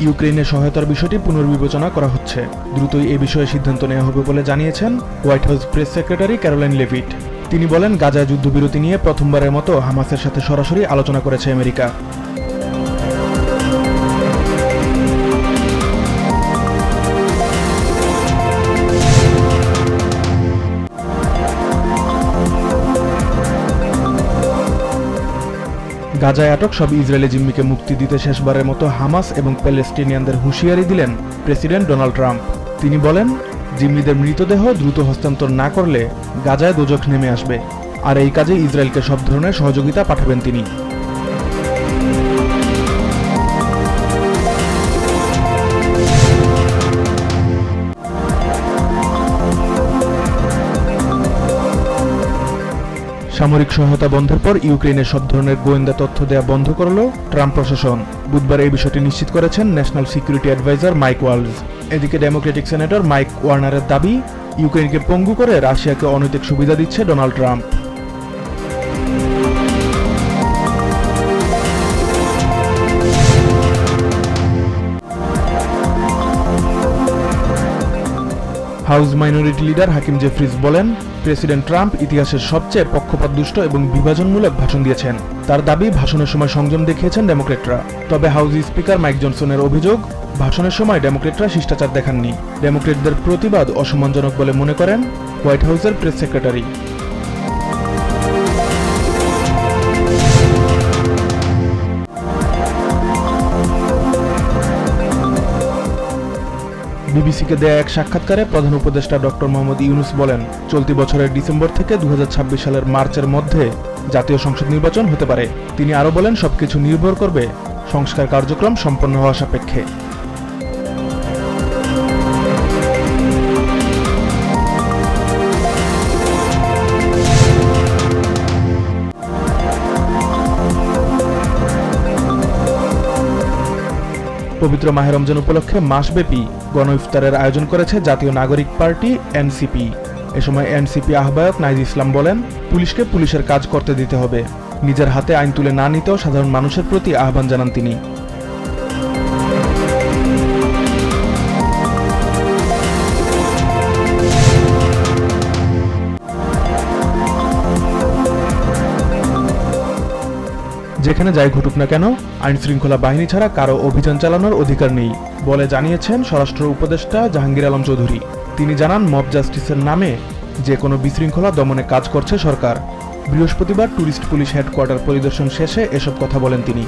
ইউক্রেনের সহায়তার বিষয়টি পুনর্বিবেচনা করা হচ্ছে। দ্রুতই এ বিষয়ে সিদ্ধান্ত নেওয়া হবে বলে জানিয়েছেন white house press secretary Caroline Leavitt. তিনি বলেন, গাজায় যুদ্ধবিরতি নিয়ে প্রথমবারের মতো হামাসের সাথে সরাসরি আলোচনা করেছে আমেরিকা। গাজায় আটক সব ইসরায়েলি জিম্মিকে মুক্তি দিতে শেষবারের মতো হামাস এবং প্যালেস্টিনিয়ানদের হুঁশিয়ারি দিলেন প্রেসিডেন্ট ডোনাল্ড ট্রাম্প। তিনি বলেন, জিম্মিদের মৃতদেহ দ্রুত হস্তান্তর না করলে গাজায় দোজখ নেমে আসবে, আর এই কাজে ইসরায়েলকে সব ধরনের সহযোগিতা পাঠাবেন তিনি। সামরিক সহায়তা বন্ধের পর ইউক্রেনের সব ধরনের গোয়েন্দা তথ্য দেয়া বন্ধ করল ট্রাম্প প্রশাসন। বুধবার এই বিষয়টি নিশ্চিত করেছেন national security adviser Mike Waltz. এদিকে ডেমোক্রেটিক সেনেটর মাইক ওয়ার্নারের দাবি, ইউক্রেনকে পঙ্গু করে রাশিয়াকে অনৈতিক সুবিধা দিচ্ছে Donald Trump. House minority leader Hakeem Jeffries বলেন, প্রেসিডেন্ট ট্রাম্প ইতিহাসের সবচেয়ে পক্ষপাতদুষ্ট এবং বিভাজনমূলক ভাষণ দিয়েছেন। তার দাবি, ভাষণের সময় সংযম দেখিয়েছেন ডেমোক্রেটরা। তবে হাউস স্পিকার মাইক জনসনের অভিযোগ, ভাষণের সময় ডেমোক্রেটরা শিষ্টাচার দেখাননি। ডেমোক্রেটদের প্রতিবাদ অসম্মানজনক বলে মনে করেন হোয়াইট হাউসের প্রেস সেক্রেটারি। বিবিসিকে দেয়া এক সাক্ষাৎকারে প্রধান উপদেষ্টা ডক্টর মোহাম্মদ ইউনুস বলেন, চলতি বছরের ডিসেম্বর থেকে 2026 সালের মার্চের মধ্যে জাতীয় সংসদ নির্বাচন হতে পারে। তিনি আরও বলেন, সবকিছু নির্ভর করবে সংস্কার কার্যক্রম সম্পন্ন হওয়া সাপেক্ষে। পবিত্র মাহে রমজান উপলক্ষে মাসব্যাপী গণ ইফতারের আয়োজন করেছে জাতীয় নাগরিক পার্টি এনসিপি। এ সময় এনসিপি আহ্বায়ক নাইজ ইসলাম বলেন, পুলিশকে পুলিশের কাজ করতে দিতে হবে। নিজের হাতে আইন তুলে না নিতেও সাধারণ মানুষের প্রতি আহ্বান জানান তিনি। যেখানে যাই ঘটুক না কেন, আইন শৃঙ্খলা বাহিনী ছাড়া কারো অভিযান চালানোর অধিকার নেই বলে জানিয়েছেন স্বরাষ্ট্র উপদেষ্টা জাহাঙ্গীর আলম চৌধুরী। তিনি জানান, মব জাস্টিসের নামে যে কোনো বিশৃঙ্খলা দমনে কাজ করছে সরকার। বৃহস্পতিবার ট্যুরিস্ট পুলিশ হেডকোয়ার্টার পরিদর্শন শেষে এসব কথা বলেন তিনি।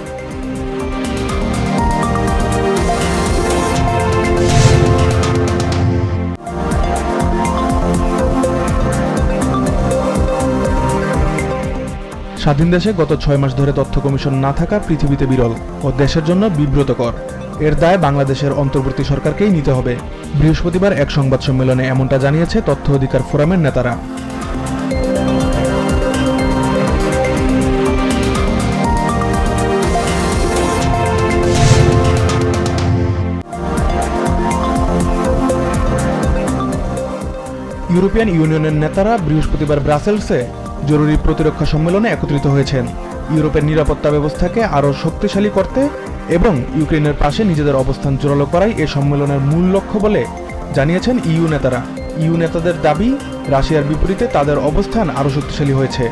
স্বাধীন দেশে গত 6 মাস ধরে তথ্য কমিশন না থাকা পৃথিবীতে বিরল ও দেশের জন্য বিব্রতকর। এর দায় বাংলাদেশের অন্তর্বর্তী সরকারকেই নিতে হবে। বৃহস্পতিবার এক সংবাদ সম্মেলনে এমনটা জানিয়েছে তথ্য অধিকার ফোরামের নেতারা। ইউরোপিয়ান ইউনিয়নের নেতারা বৃহস্পতিবার ব্রাসেলসে জরুরি প্রতিরক্ষা সম্মেলনে একত্রিত হয়েছেন। ইউরোপের নিরাপত্তা ব্যবস্থাকে আরও শক্তিশালী করতে এবং ইউক্রেনের পাশে নিজেদের অবস্থান জোরালো করাই এ সম্মেলনের মূল লক্ষ্য বলে জানিয়েছেন ইইউ নেতারা। ইইউ নেতাদের দাবি, রাশিয়ার বিপরীতে তাদের অবস্থান আরও শক্তিশালী হয়েছে।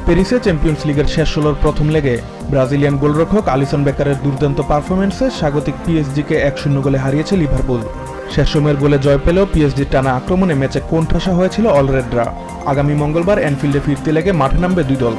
প্যারিসে চ্যাম্পিয়ন্স লিগের শেষ 16-র প্রথম লেগে ব্রাজিলিয়ান গোলরক্ষক আলিসন বেকারের দুর্দান্ত পারফরম্যান্সে স্বাগতিক পিএসজিকে 1-0 গোলে হারিয়েছে লিভারপুল। শেষ সময়ের গোলে জয় পেলেও পিএসজির টানা আক্রমণে ম্যাচে কোণঠাসা হয়েছিল অলরেডরা। আগামী মঙ্গলবার অ্যানফিল্ডে ফিরতে লেগে মাঠে নামবে দুই দল।